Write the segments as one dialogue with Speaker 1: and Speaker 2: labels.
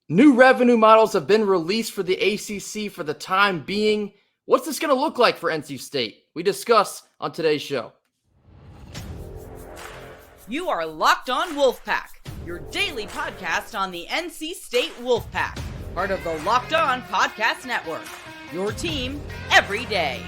Speaker 1: New revenue models have been released for the ACC for the time being. What's this going to look like for NC State? We discuss on today's show.
Speaker 2: You are Locked On Wolfpack, your daily podcast on the NC State Wolfpack, part of the Locked On Podcast Network, your team every day.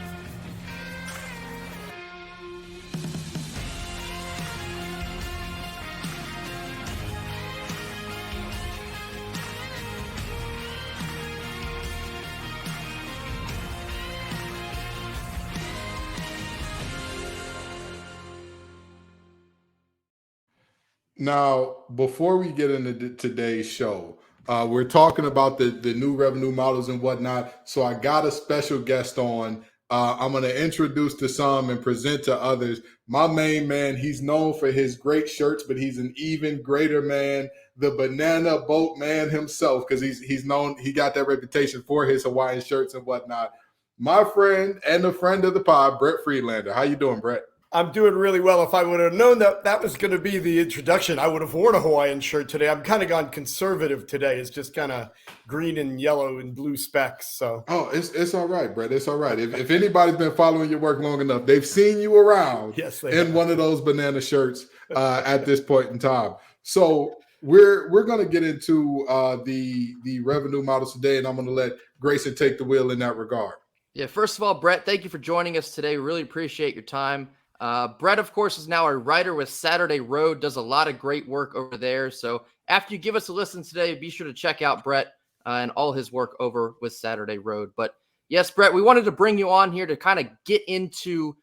Speaker 3: Now, before we get into today's show, we're talking about the new revenue models and whatnot. So I got a special guest on. I'm going to introduce to some and present to others. My main man, he's known for his great shirts, but he's an even greater man, the banana boat man himself, because he's known, he got that reputation for his Hawaiian shirts and whatnot. My friend and a friend of the pod, Brett Friedlander. How you doing, Brett?
Speaker 4: I'm doing really well. If I would have known that was going to be the introduction, I would have worn a Hawaiian shirt today. I'm kind of gone conservative today. It's just kind of green and yellow and blue specks. So
Speaker 3: it's all right, Brett. It's all right. If anybody's been following your work long enough, they've seen you around in one of those banana shirts at this point in time. So we're going to get into the revenue models today, and I'm going to let Grayson take the wheel in that regard.
Speaker 1: Yeah, first of all, Brett, thank you for joining us today. Really appreciate your time. Brett, of course, is now a writer with Saturday Road, does a lot of great work over there. So after you give us a listen today, be sure to check out Brett and all his work over with Saturday Road. But yes, Brett, we wanted to bring you on here to kind of get into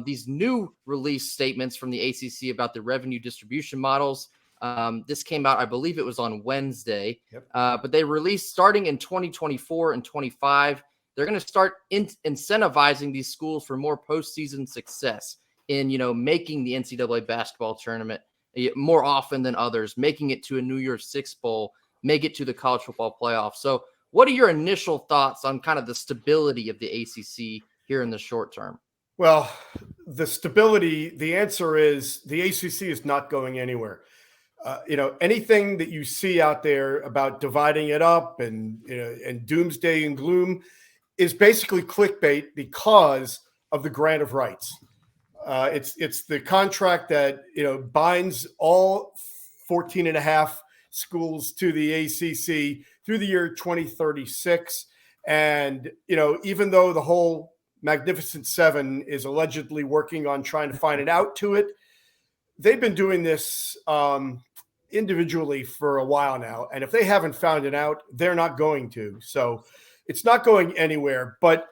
Speaker 1: these new release statements from the ACC about the revenue distribution models. This came out, I believe it was on Wednesday, but they released starting in 2024 and 25. They're going to start incentivizing these schools for more postseason success in, making the NCAA basketball tournament more often than others, making it to a New Year's Six Bowl, make it to the college football playoff. So what are your initial thoughts on kind of the stability of the ACC here in the short term?
Speaker 4: Well, the stability, the answer is the ACC is not going anywhere. Anything that you see out there about dividing it up and doomsday and gloom is basically clickbait because of the grant of rights. It's the contract that binds all 14 and a half schools to the ACC through the year 2036. And even though the whole Magnificent Seven is allegedly working on trying to find an out to it, they've been doing this individually for a while now. And if they haven't found it out, they're not going to. So it's not going anywhere. But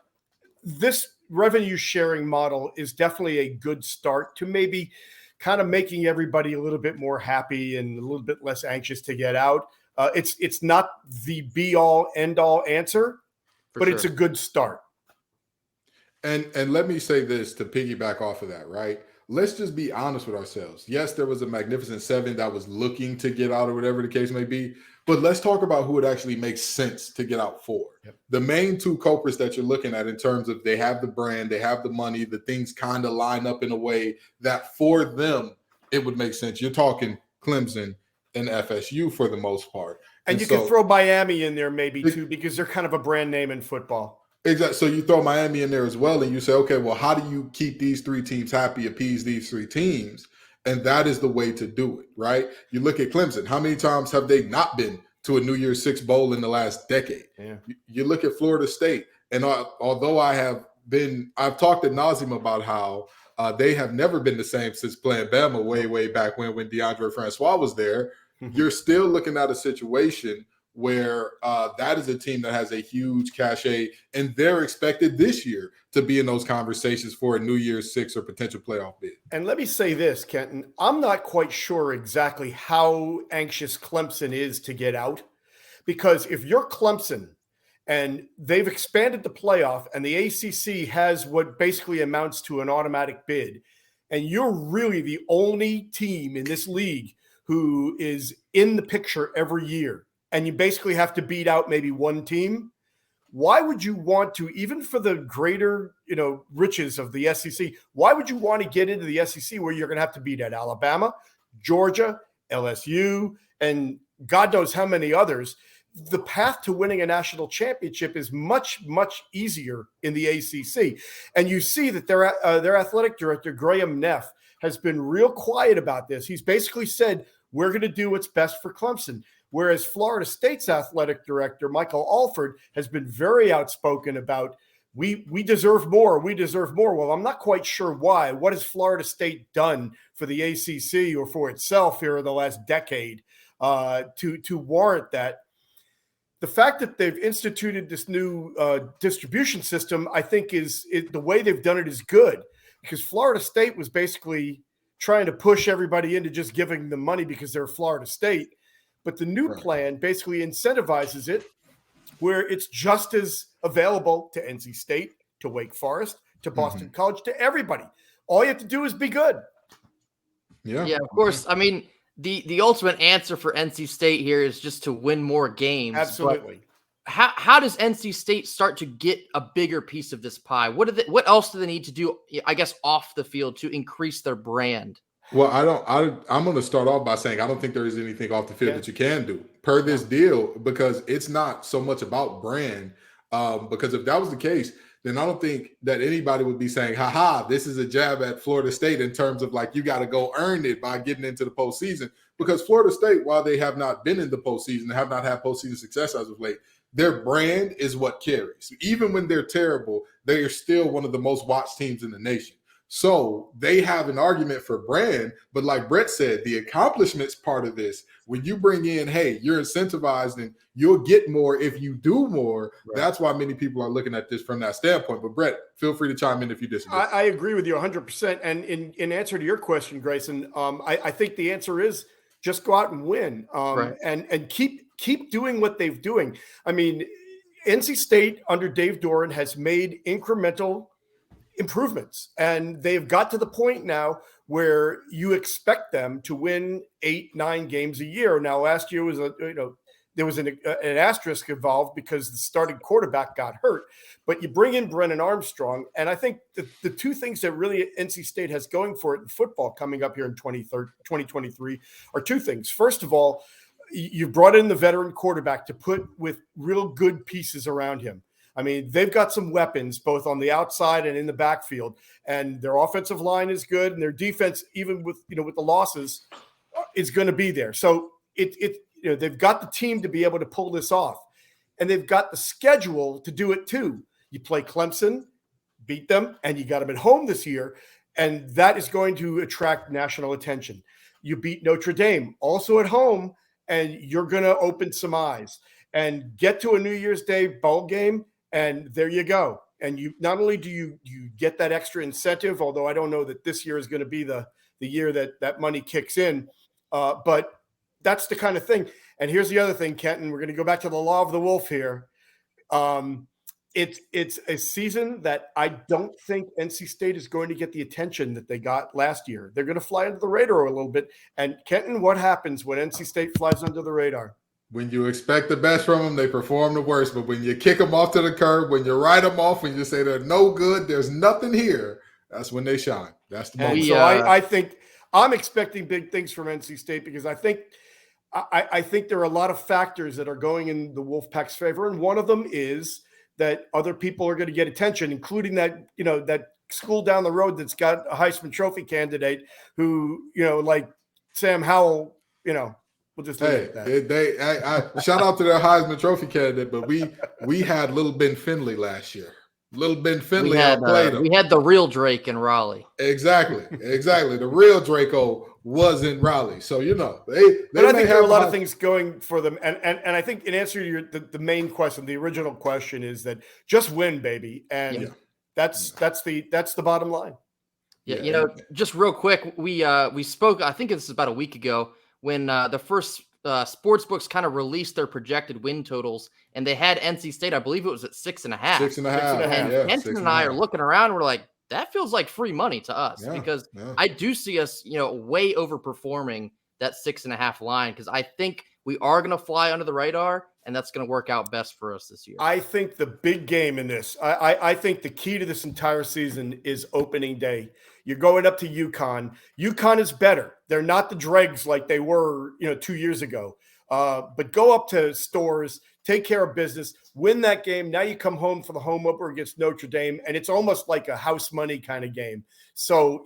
Speaker 4: this revenue sharing model is definitely a good start to maybe kind of making everybody a little bit more happy and a little bit less anxious to get out. It's not the be all end all answer, but it's a good start.
Speaker 3: And let me say this to piggyback off of that, right? Let's just be honest with ourselves. Yes, there was a Magnificent Seven that was looking to get out or whatever the case may be, but let's talk about who it actually makes sense to get out for. Yep. The main two culprits that you're looking at in terms of they have the brand, they have the money, the things kind of line up in a way that for them, it would make sense. You're talking Clemson and FSU for the most part.
Speaker 4: And you can throw Miami in there maybe too, because they're kind of a brand name in football.
Speaker 3: Exactly. So you throw Miami in there as well, and you say, okay, well, how do you keep these three teams happy, appease these three teams? And that is the way to do it, right? You look at Clemson. How many times have they not been to a New Year's Six Bowl in the last decade? Yeah. You look at Florida State, and although I've talked ad nauseum about how they have never been the same since playing Bama way back when DeAndre Francois was there. Mm-hmm. You're still looking at a situation where that is a team that has a huge cachet, and they're expected this year to be in those conversations for a New Year's Six or potential playoff bid.
Speaker 4: And let me say this, Kenton, I'm not quite sure exactly how anxious Clemson is to get out, because if you're Clemson and they've expanded the playoff and the ACC has what basically amounts to an automatic bid, and you're really the only team in this league who is in the picture every year, and you basically have to beat out maybe one team, why would you want to, even for the greater, riches of the SEC, why would you want to get into the SEC where you're going to have to beat out Alabama, Georgia, LSU, and God knows how many others? the path to winning a national championship is much, much easier in the ACC. And you see that their athletic director, Graham Neff, has been real quiet about this. He's basically said, we're going to do what's best for Clemson. Whereas Florida State's athletic director, Michael Alford, has been very outspoken about, we deserve more. We deserve more. Well, I'm not quite sure why. What has Florida State done for the ACC or for itself here in the last decade to warrant that? The fact that they've instituted this new distribution system, I think the way they've done it is good, because Florida State was basically trying to push everybody into just giving them money because they're Florida State. But the new plan basically incentivizes it where it's just as available to NC State, to Wake Forest, to Boston College, to everybody. All you have to do is be good.
Speaker 1: Yeah, of course. I mean, the ultimate answer for NC State here is just to win more games.
Speaker 4: Absolutely.
Speaker 1: How does NC State start to get a bigger piece of this pie? What else do they need to do, I guess, off the field to increase their brand?
Speaker 3: Well, I'm going to start off by saying I don't think there is anything off the field that you can do per this deal, because it's not so much about brand. Because if that was the case, then I don't think that anybody would be saying, this is a jab at Florida State in terms of like, you got to go earn it by getting into the postseason. Because Florida State, while they have not been in the postseason, have not had postseason success as of late, their brand is what carries. Even when they're terrible, they are still one of the most watched teams in the nation. So they have an argument for brand, but like Brett said, the accomplishments part of this, when you bring in, hey, you're incentivized and you'll get more if you do more. Right. That's why many people are looking at this from that standpoint. But Brett, feel free to chime in if you disagree.
Speaker 4: I agree with you 100%. And in answer to your question, Grayson, I think the answer is just go out and win, and keep doing what they've doing. I mean, NC State under Dave Doran has made incremental improvements, and they've got to the point now where you expect them to win 8-9 games a year. Now, last year was there was an asterisk involved because the starting quarterback got hurt, but you bring in Brennan Armstrong, and I think the two things that really NC State has going for it in football coming up here in 2023 are two things. First of all, you brought in the veteran quarterback to put with real good pieces around him. I mean, they've got some weapons both on the outside and in the backfield, and their offensive line is good, and their defense, even with the losses, is going to be there. So they've got the team to be able to pull this off, and they've got the schedule to do it too. You play Clemson, beat them, and you got them at home this year, and that is going to attract national attention. You beat Notre Dame, also at home, and you're going to open some eyes and get to a New Year's Day bowl game. And there you go. And you not only do you get that extra incentive, although I don't know that this year is going to be the year that money kicks in, but that's the kind of thing. And here's the other thing, Kenton. We're going to go back to the law of the wolf here. It's a season that I don't think NC State is going to get the attention that they got last year. They're going to fly under the radar a little bit. And Kenton, what happens when NC State flies under the radar?
Speaker 3: When you expect the best from them, they perform the worst. But when you kick them off to the curb, when you write them off, when you say they're no good, there's nothing here, that's when they shine. That's the moment.
Speaker 4: So I think I'm expecting big things from NC State, because I think there are a lot of factors that are going in the Wolfpack's favor. And one of them is that other people are going to get attention, including that school down the road that's got a Heisman Trophy candidate who, like Sam Howell, we'll just leave it at that.
Speaker 3: I shout out to their Heisman Trophy candidate, but we had Little Ben Finley last year. Little Ben Finley outplayed him.
Speaker 1: We had the real Drake in Raleigh.
Speaker 3: Exactly. The real Draco was in Raleigh. So,
Speaker 4: but I think there are a lot of things going for them. And I think in answer to the main question, the original question is that just win, baby. And that's the bottom line.
Speaker 1: Yeah. Just real quick, we spoke, I think this is about a week ago, when the first sports books kind of released their projected win totals, and they had NC State, I believe it was at 6.5.
Speaker 3: 6.5.
Speaker 1: And Kenton and I are looking around, we're like, that feels like free money to us, because I do see us, way overperforming that 6.5 line, because I think we are going to fly under the radar, and that's going to work out best for us this year.
Speaker 4: I think the big game in this, I think the key to this entire season is opening day. You're going up to UConn. UConn is better. They're not the dregs like they were, 2 years ago. But go up to Storrs, take care of business, win that game. Now you come home for the home opener against Notre Dame, and it's almost like a house money kind of game. So,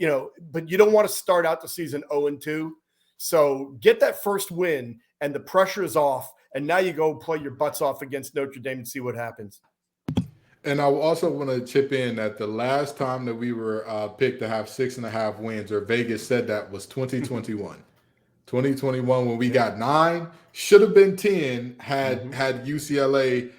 Speaker 4: but you don't want to start out the season 0-2. So get that first win, and the pressure is off, and now you go play your butts off against Notre Dame and see what happens.
Speaker 3: And I also want to chip in that the last time that we were picked to have 6.5 wins, or Vegas said that, was 2021. 2021, when we got 9, should have been 10 had UCLA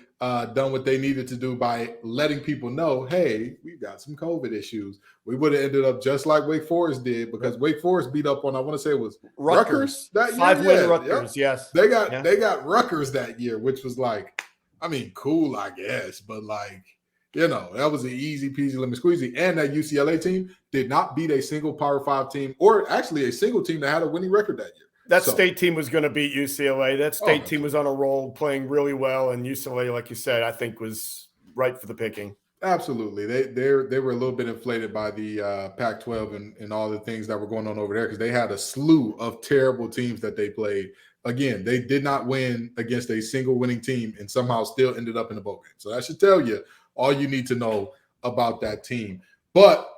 Speaker 3: done what they needed to do by letting people know, hey, we've got some COVID issues. We would have ended up just like Wake Forest did, because Wake Forest beat up on, I want to say it was Rutgers that year.
Speaker 4: 5-win Rutgers, yes.
Speaker 3: They got Rutgers that year, which was like, I mean, cool, I guess, but like, that was an easy peasy lemon squeezy. And that UCLA team did not beat a single Power 5 team, or actually a single team that had a winning record that year.
Speaker 4: That state team was going to beat UCLA. That state team was on a roll, playing really well, and UCLA, like you said, I think was right for the picking.
Speaker 3: Absolutely. They were a little bit inflated by the Pac-12 and all the things that were going on over there, because they had a slew of terrible teams that they played. Again, they did not win against a single winning team and somehow still ended up in the bowl game. So that should tell you all you need to know about that team. But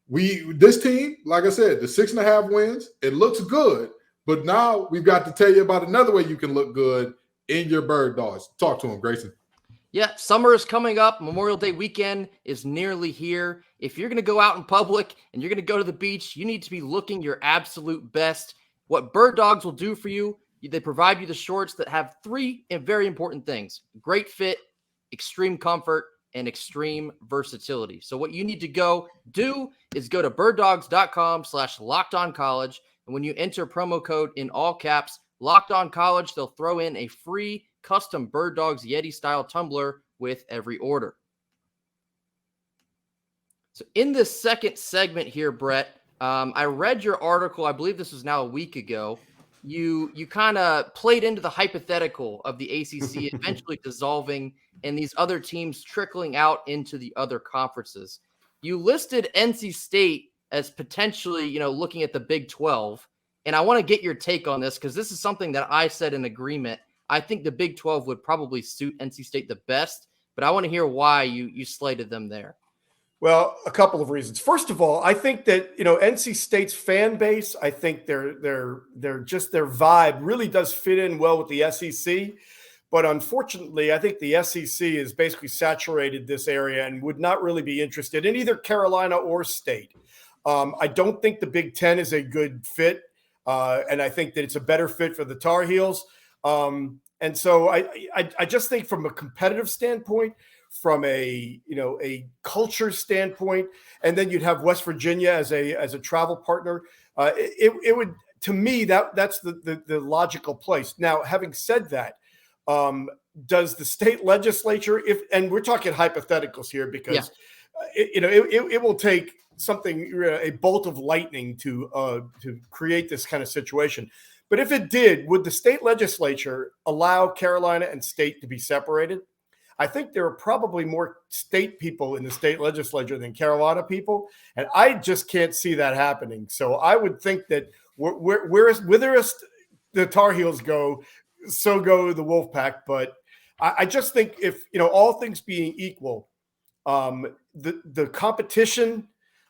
Speaker 3: this team, like I said, the 6.5 wins, it looks good. But now we've got to tell you about another way you can look good in your Birddogs. Talk to him, Grayson.
Speaker 1: Yeah, summer is coming up. Memorial Day weekend is nearly here. If you're going to go out in public and you're going to go to the beach, you need to be looking your absolute best. What Birddogs will do for you, they provide you the shorts that have 3 very important things: great fit, extreme comfort, and extreme versatility. So what you need to go do is go to birddogs.com/lockedoncollege. And when you enter promo code in all caps, Locked On College, they'll throw in a free custom Birddogs Yeti-style tumbler with every order. So in this second segment here, Brett, I read your article. I believe this was now a week ago. You kind of played into the hypothetical of the ACC eventually dissolving and these other teams trickling out into the other conferences. You listed NC State as potentially, looking at the Big 12. And I want to get your take on this, because this is something that I said in agreement. I think the Big 12 would probably suit NC State the best, but I want to hear why you slated them there.
Speaker 4: Well, a couple of reasons. First of all, I think that, NC State's fan base, I think they're just, their vibe really does fit in well with the SEC. But unfortunately, I think the SEC has basically saturated this area and would not really be interested in either Carolina or State. I don't think the Big Ten is a good fit, and I think that it's a better fit for the Tar Heels. And so I just think from a competitive standpoint, from a culture standpoint, and then you'd have West Virginia as a travel partner. It would, to me, that's the logical place. Now, having said that, does the state legislature, and we're talking hypotheticals here, because it will take a bolt of lightning to create this kind of situation. But if it did, would the state legislature allow Carolina and State to be separated? I think there are probably more State people in the state legislature than Carolina people, and I just can't see that happening. So I would think that where the Tar Heels go, so go the Wolfpack. But I just think if, all things being equal, the competition,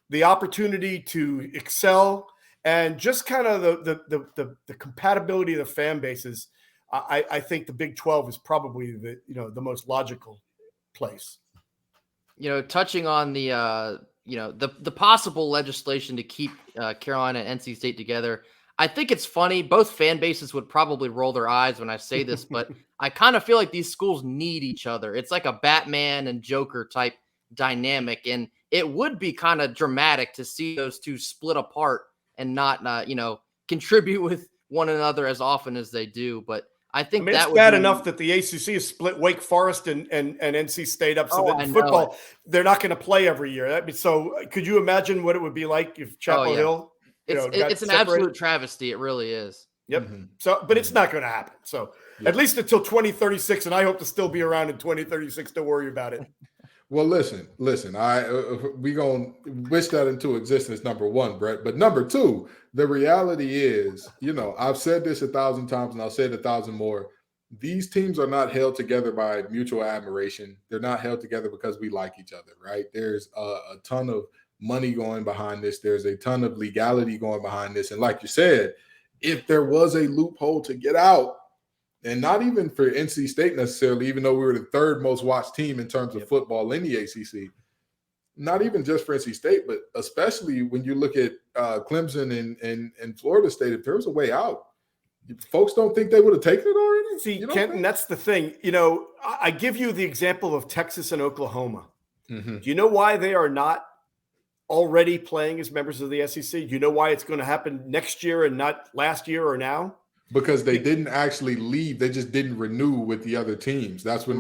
Speaker 4: the opportunity to excel, and just kind of the compatibility of the fan bases, I think the Big 12 is probably the most logical place.
Speaker 1: Touching on the possible legislation to keep Carolina and NC State together, I think it's funny. Both fan bases would probably roll their eyes when I say this, but I kind of feel like these schools need each other. It's like a Batman and Joker type dynamic, and it would be kind of dramatic to see those two split apart and not, contribute with one another as often as they do. But I think
Speaker 4: it's bad enough that the ACC has split Wake Forest and NC State up, so that in football they're not going to play every year. So could you imagine what it would be like if Chapel Hill?
Speaker 1: It's an absolute travesty. It really is.
Speaker 4: Yep. Mm-hmm. So, but it's not going to happen. So at least until 2036, and I hope to still be around in 2036 to worry about it.
Speaker 3: Well, listen. We gonna wish that into existence. Number one, Brett. But number two, the reality is, I've said this 1,000 times, and I'll say it 1,000 more. These teams are not held together by mutual admiration. They're not held together because we like each other, right? There's a ton of money going behind this. There's a ton of legality going behind this, and like you said, if there was a loophole to get out. And not even for NC State necessarily, even though we were the third most watched team in terms of football in the ACC. Not even just for NC State, but especially when you look at Clemson and Florida State, if there was a way out, folks don't think they would have taken it already?
Speaker 4: See, Kenton, that's the thing. I give you the example of Texas and Oklahoma. Mm-hmm. Do you know why they are not already playing as members of the SEC? Do you know why it's going to happen next year and not last year or now?
Speaker 3: Because they didn't actually leave. They just didn't renew with the other teams. That's when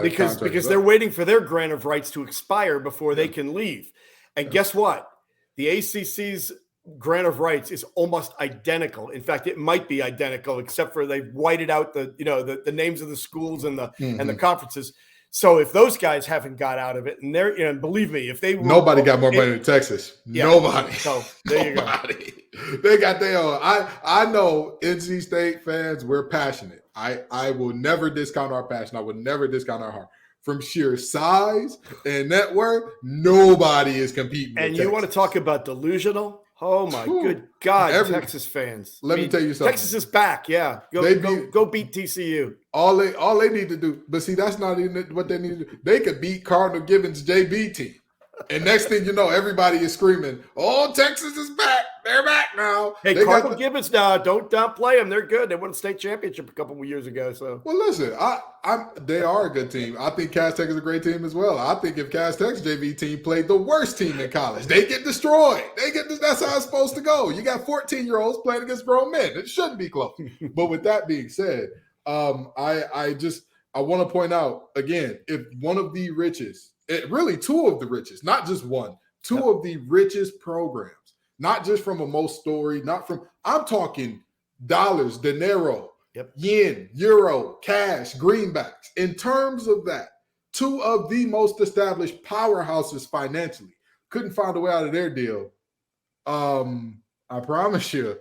Speaker 4: because they're waiting for their grant of rights to expire before they can leave. And guess what? The ACC's grant of rights is almost identical. In fact, it might be identical, except for they've whited out the names of the schools and the conferences. So if those guys haven't got out of it, and they're, believe me, if they
Speaker 3: nobody got more money than Texas. Yeah, nobody.
Speaker 4: So there you go.
Speaker 3: They got their own. I know NC State fans, we're passionate. I will never discount our passion. I will never discount our heart. From sheer size and network, nobody is competing.
Speaker 4: And you want to talk about delusional? Oh my good God, Texas fans!
Speaker 3: Let me tell you something.
Speaker 4: Texas is back. Yeah, go beat TCU.
Speaker 3: All they need to do, but see, that's not even what they need to do. They could beat Cardinal Gibbons' JB team, and next thing you know, everybody is screaming, "Oh, Texas is back! They're back now!"
Speaker 4: Hey, Cardinal Gibbons now, don't downplay them. They're good. They won a state championship a couple of years ago. So,
Speaker 3: well, listen, they are a good team. I think Cass Tech is a great team as well. I think if Cass Tech's JV team played the worst team in college, they get destroyed. That's how it's supposed to go. You got 14-year-olds playing against grown men. It shouldn't be close. But with that being said, I want to point out again, if one of the richest, really two of the richest, not just one, two of the richest programs, not just from a most story, I'm talking dollars, dinero, yen, euro, cash, greenbacks. In terms of that, two of the most established powerhouses financially couldn't find a way out of their deal. I promise you,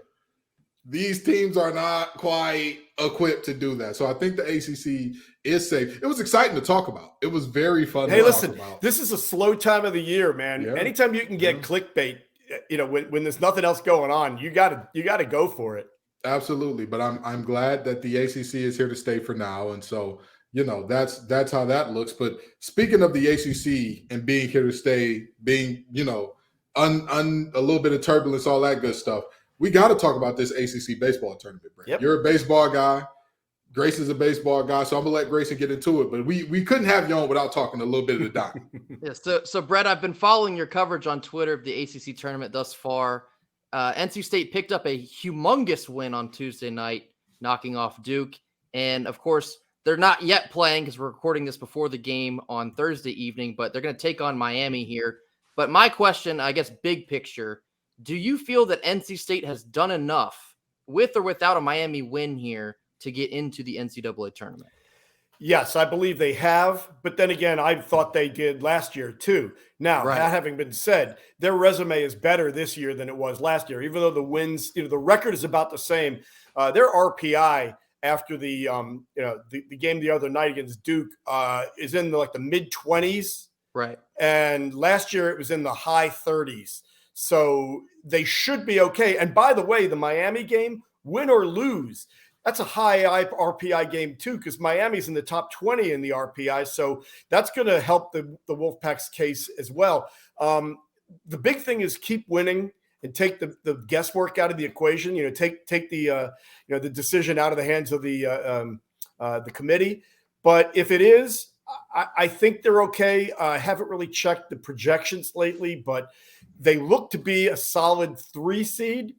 Speaker 3: these teams are not quite equipped to do that. So I think the ACC is safe. It was exciting to talk about. It was very fun to talk about.
Speaker 4: This is a slow time of the year, man. Yeah. Anytime you can get clickbait, when there's nothing else going on, you gotta go for it.
Speaker 3: Absolutely. But I'm glad that the ACC is here to stay for now. And so, that's how that looks. But speaking of the ACC and being here to stay, being, a little bit of turbulence, all that good stuff, we got to talk about this ACC baseball tournament, Brent. Yep. You're a baseball guy. Grayson's a baseball guy, so I'm going to let Grayson get into it. But we couldn't have you on without talking a little bit of the doc.
Speaker 1: Yeah, so Brett, I've been following your coverage on Twitter of the ACC tournament thus far. NC State picked up a humongous win on Tuesday night, knocking off Duke. And, of course, they're not yet playing because we're recording this before the game on Thursday evening, but they're going to take on Miami here. But my question, I guess, big picture, do you feel that NC State has done enough with or without a Miami win here to get into the NCAA tournament?
Speaker 4: Yes, I believe they have. But then again, I thought they did last year too. Now, that having been said, their resume is better this year than it was last year, even though the wins, the record is about the same. Their RPI after the game the other night against Duke is in the mid-20s.
Speaker 1: Right.
Speaker 4: And last year it was in the high 30s. So they should be okay. And by the way, the Miami game, win or lose, that's a high RPI game too, because Miami's in the top 20 in the RPI. So that's going to help the Wolfpack's case as well. The big thing is keep winning and take the guesswork out of the equation. Take the the decision out of the hands of the committee. But if it is, I think they're okay. I haven't really checked the projections lately, but they look to be a solid 3 seed.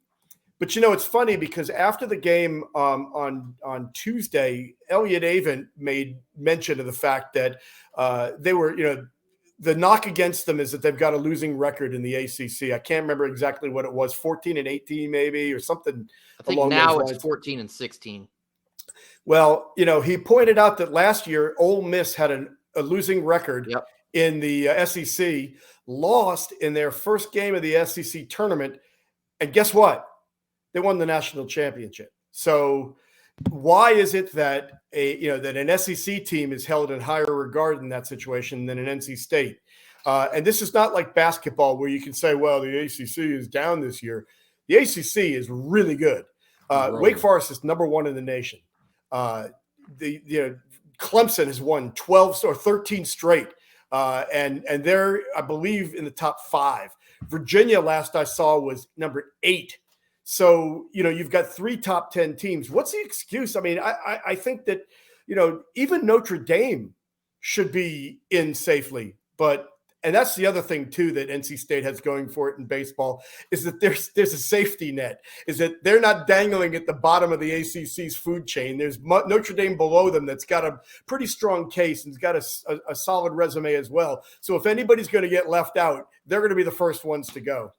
Speaker 4: But, it's funny because after the game on Tuesday, Elliot Avent made mention of the fact that they were, the knock against them is that they've got a losing record in the ACC. I can't remember exactly what it was, 14-18 maybe, or something.
Speaker 1: I think now it's 14-16.
Speaker 4: Well, he pointed out that last year Ole Miss had a losing record in the SEC, lost in their first game of the SEC tournament. And guess what? They won the national championship. So why is it that that an SEC team is held in higher regard in that situation than an NC State? And this is not like basketball where you can say, well, the ACC is down this year. The ACC is really good. Wake Forest is number 1 in the nation. Clemson has won 12 or 13 straight. And they're, I believe, in the top 5. Virginia, last I saw, was number 8. So, you've got 3 top 10 teams. What's the excuse? I mean, I think that, even Notre Dame should be in safely. And that's the other thing, too, that NC State has going for it in baseball, is that there's a safety net, is that they're not dangling at the bottom of the ACC's food chain. There's Notre Dame below them that's got a pretty strong case and has got a solid resume as well. So if anybody's going to get left out, they're going to be the first ones to go.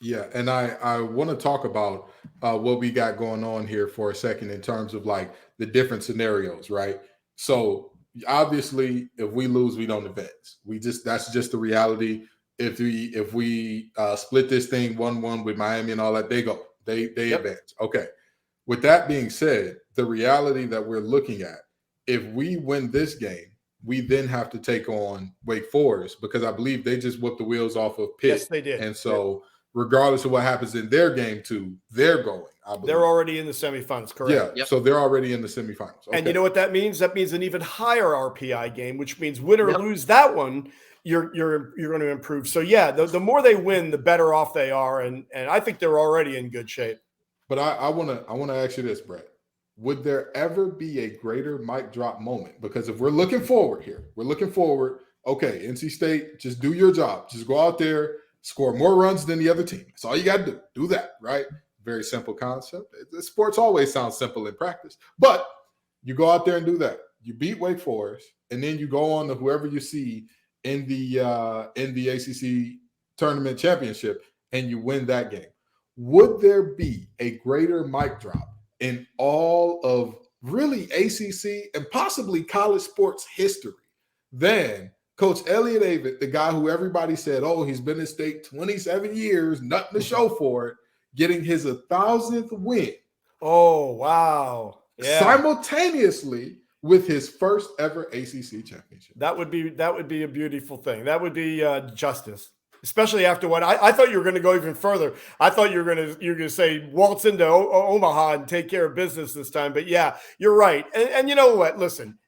Speaker 3: Yeah, and I want to talk about what we got going on here for a second in terms of like the different scenarios, right? So obviously, if we lose, we don't advance. That's just the reality. If we split this thing 1-1 with Miami and all that, they advance. Okay. With that being said, the reality that we're looking at, if we win this game, we then have to take on Wake Forest because I believe they just whipped the wheels off of Pitt.
Speaker 4: Yes, they did.
Speaker 3: And so regardless of what happens in their game too, they're going.
Speaker 4: They're already in the semifinals, correct?
Speaker 3: Yeah, yep. So they're already in the semifinals. Okay.
Speaker 4: And you know what that means? That means an even higher RPI game, which means win or lose that one, you're going to improve. So yeah, the more they win, the better off they are, and I think they're already in good shape.
Speaker 3: But I want to ask you this, Brett. Would there ever be a greater mic drop moment? Because if we're looking forward here, okay, NC State, just do your job. Just go out there, score more runs than the other team. That's all you got to do. Do that, right? Very simple concept. The sports always sound simple in practice, but you go out there and do that. You beat Wake Forest, and then you go on to whoever you see in the ACC tournament championship, and you win that game. Would there be a greater mic drop in all of really ACC and possibly college sports history than Coach Elliott Avent, the guy who everybody said, oh, he's been in state 27 years, nothing to show for it, getting his 1,000th win.
Speaker 4: Oh, wow. Yeah.
Speaker 3: Simultaneously with his first ever ACC championship.
Speaker 4: That would be a beautiful thing. That would be justice, especially after what I thought you were going to go even further. I thought you were going to say waltz into Omaha and take care of business this time. But yeah, you're right. And you know what? Listen,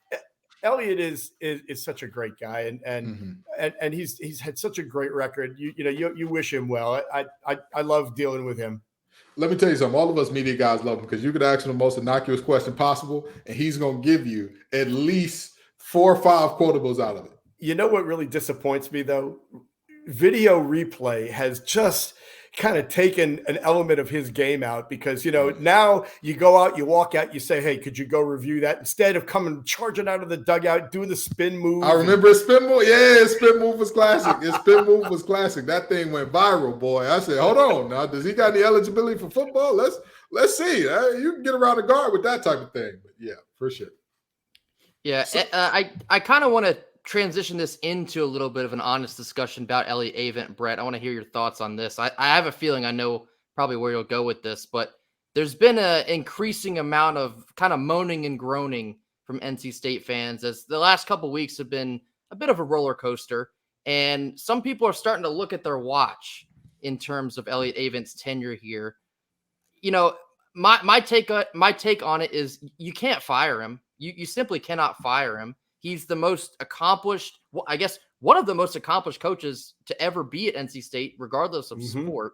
Speaker 4: Elliott is such a great guy, and he's had such a great record. You wish him well. I love dealing with him.
Speaker 3: Let me tell you something. All of us media guys love him because you could ask him the most innocuous question possible, and he's going to give you at least 4 or 5 quotables out of it.
Speaker 4: You know what really disappoints me, though? Video replay has just kind of taken an element of his game out because, now you go out, you walk out, you say, hey, could you go review that? Instead of coming charging out of the dugout, doing the spin move.
Speaker 3: I remember his spin move. Yeah, his spin move was classic. That thing went viral, boy. I said, hold on now. Does he got any eligibility for football? Let's see. You can get around the guard with that type of thing. But yeah, for sure.
Speaker 1: Yeah, so, I kind of want to transition this into a little bit of an honest discussion about Elliott Avent. Brett, I want to hear your thoughts on this. I have a feeling I know probably where you'll go with this, but there's been an increasing amount of kind of moaning and groaning from NC State fans as the last couple of weeks have been a bit of a roller coaster, and some people are starting to look at their watch in terms of Elliott Avent's tenure here. My take on it is you can't fire him. You simply cannot fire him. He's the most accomplished, I guess, one of the most accomplished coaches to ever be at NC State, regardless of sport.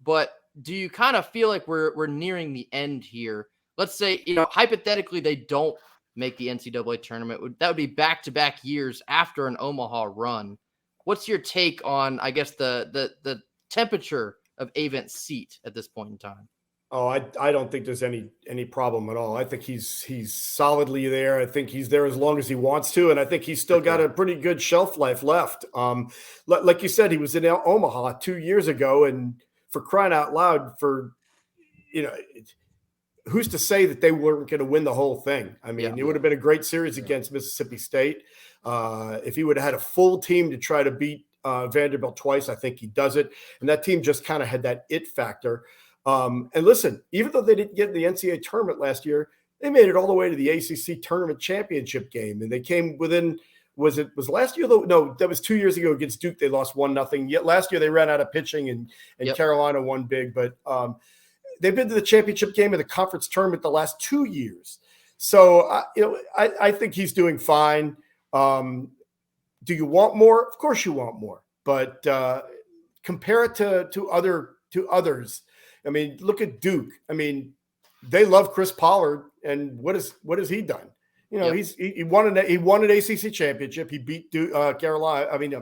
Speaker 1: But do you kind of feel like we're nearing the end here? Let's say, hypothetically, they don't make the NCAA tournament. That would be back-to-back years after an Omaha run. What's your take on, I guess, the temperature of Avent's seat at this point in time?
Speaker 4: Oh, I don't think there's any problem at all. I think he's solidly there. I think he's there as long as he wants to, and I think he's still got a pretty good shelf life left. Like you said, he was in Omaha 2 years ago, and for crying out loud, who's to say that they weren't going to win the whole thing? I mean, it would have been a great series against Mississippi State. If he would have had a full team to try to beat Vanderbilt twice, I think he does it. And that team just kind of had that it factor. And listen, even though they didn't get in the NCAA tournament last year, they made it all the way to the ACC tournament championship game. And they came within, was last year though? No, that was 2 years ago against Duke. They lost 1-0. Yet last year they ran out of pitching and Carolina won big. But they've been to the championship game of the conference tournament the last 2 years. So, I think he's doing fine. Do you want more? Of course you want more. But compare it to others. I mean, look at Duke. I mean, they love Chris Pollard, and what has he done? You know, he won an ACC championship. He beat Carolina. I mean,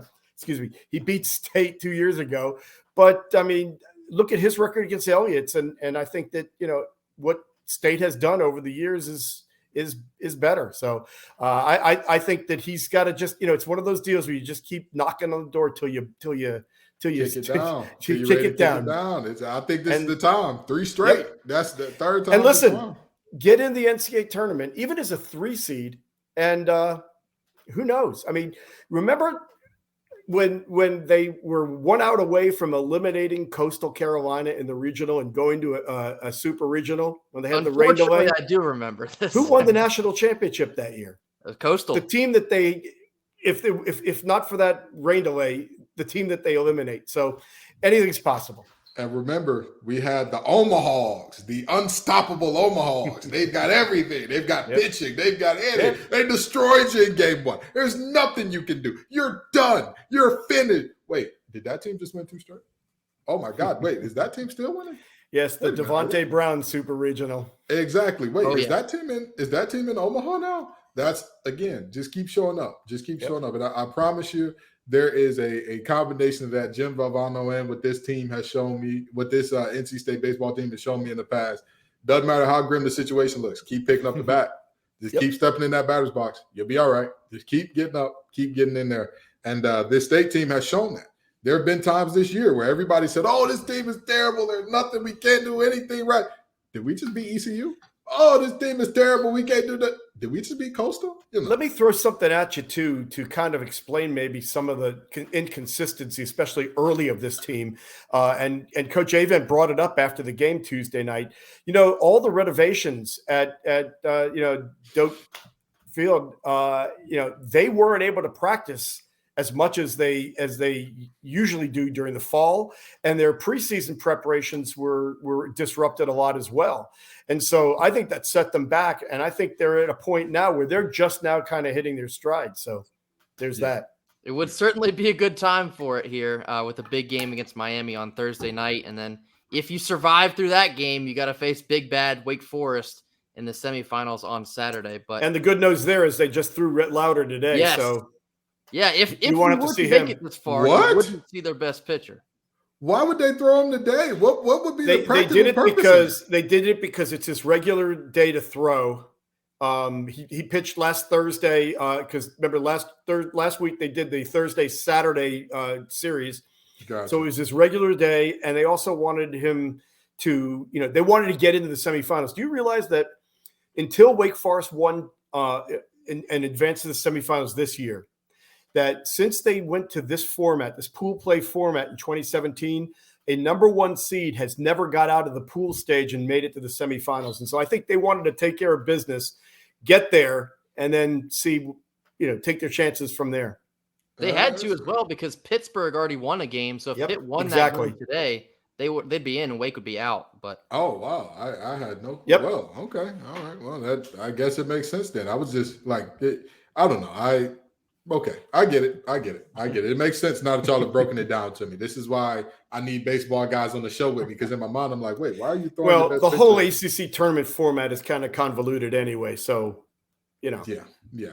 Speaker 4: he beat State 2 years ago. But I mean, look at his record against Elliott's, and I think that what State has done over the years is better. So I think that he's got to just it's one of those deals where you just keep knocking on the door till you kick it down.
Speaker 3: I think this is the time. 3 straight. Yep. That's the third time.
Speaker 4: And listen, get in the NCAA tournament, even as a 3 seed, and who knows? I mean, remember when they were 1 out away from eliminating Coastal Carolina in the regional and going to a super regional when they had the rain delay?
Speaker 1: I do remember this.
Speaker 4: Who won the national championship that year?
Speaker 1: Coastal.
Speaker 4: The team that they, if not for that rain delay, the team that they eliminate. So anything's possible.
Speaker 3: And remember, we had the Omahawks, the unstoppable Omahawks. They've got everything. They've got pitching. They've got hitting. They destroyed you in game 1. There's nothing you can do. You're done. You're finished. Wait, did that team just win 2 straight? Oh, my God. Wait, is that team still winning?
Speaker 4: Yes, the Devontae Brown Super Regional.
Speaker 3: Exactly. Wait, that team in Omaha now? That's, again, just keep showing up. Just keep showing up. And I promise you, there is a combination of that Jim Valvano and what this team has shown me, what this NC State baseball team has shown me in the past. Doesn't matter how grim the situation looks. Keep picking up the bat. Just keep stepping in that batter's box. You'll be all right. Just keep getting up, keep getting in there. And this State team has shown that. There have been times this year where everybody said, oh, this team is terrible. There's nothing. We can't do anything right. Did we just beat ECU? Oh, this team is terrible. We can't do that. Did we just beat Coastal?
Speaker 4: Let me throw something at you, too, to kind of explain maybe some of the inconsistency, especially early of this team. And Coach Avent brought it up after the game Tuesday night. All the renovations at Doak Field, they weren't able to practice as much as they usually do during the fall, and their preseason preparations were disrupted a lot as well. And so I think that set them back, and I think they're at a point now where they're just now kind of hitting their stride. So there's that.
Speaker 1: It would certainly be a good time for it here with a big game against Miami on Thursday night, and then if you survive through that game, you got to face big bad Wake Forest in the semifinals on Saturday. And
Speaker 4: the good news there is they just threw Rhett Lauder today.
Speaker 1: Yes.
Speaker 4: So
Speaker 1: yeah, if you
Speaker 4: wanted
Speaker 1: were
Speaker 4: to see
Speaker 1: make
Speaker 4: him,
Speaker 1: it this far, you wouldn't see their best pitcher.
Speaker 3: Why would they throw him today? What would be the practical purpose?
Speaker 4: They did it because it's his regular day to throw. He pitched last Thursday because remember last week they did the Thursday-Saturday series.
Speaker 3: Gotcha.
Speaker 4: So it was his regular day, and they also wanted him to, they wanted to get into the semifinals. Do you realize that until Wake Forest won and advanced to the semifinals this year, that since they went to this format, this pool play format in 2017, a number 1 seed has never got out of the pool stage and made it to the semifinals. And so I think they wanted to take care of business, get there, and then see, take their chances from there.
Speaker 1: They had to as well because Pittsburgh already won a game. So if Pitt won that game today, they'd be in and Wake would be out. But
Speaker 3: wow, I had no.
Speaker 4: Yep.
Speaker 3: Well, okay, all right. Well, I guess it makes sense then. I was just like, I don't know. Okay, I get it. It makes sense now that y'all have broken it down to me. This is why I need baseball guys on the show with me, because in my mind I'm like, wait, why are you throwing?
Speaker 4: Well, the whole ACC tournament format is kind of convoluted anyway, so Yeah,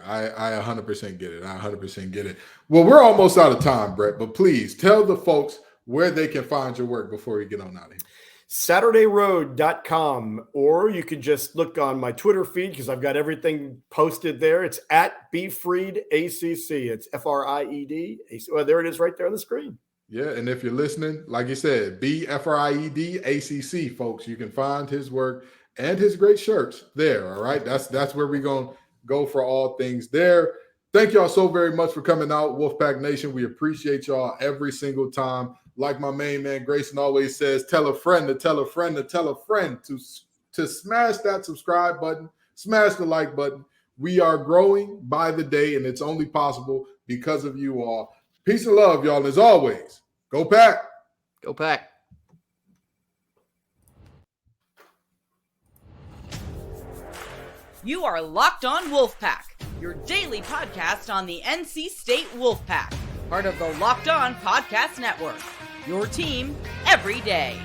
Speaker 4: I 100% get it. I 100% get it. Well, we're almost out of time, Brett, but please tell the folks where they can find your work before we get on out of here. SaturdayRoad.com, or you can just look on my Twitter feed because I've got everything posted there. It's at BFriedACC. It's FRIED. Well, there it is right there on the screen.
Speaker 3: Yeah, and if you're listening, like you said, BFRIEDACC, folks, you can find his work and his great shirts there. All right. That's where we're going to go for all things there. Thank y'all so very much for coming out, Wolfpack Nation. We appreciate y'all every single time. Like my main man Grayson always says, tell a friend to tell a friend to tell a friend to smash that subscribe button, smash the like button. We are growing by the day, and it's only possible because of you all. Peace and love, y'all. And as always, go Pack.
Speaker 1: Go Pack.
Speaker 2: You are Locked On Wolfpack, your daily podcast on the NC State Wolfpack, part of the Locked On Podcast Network, your team every day.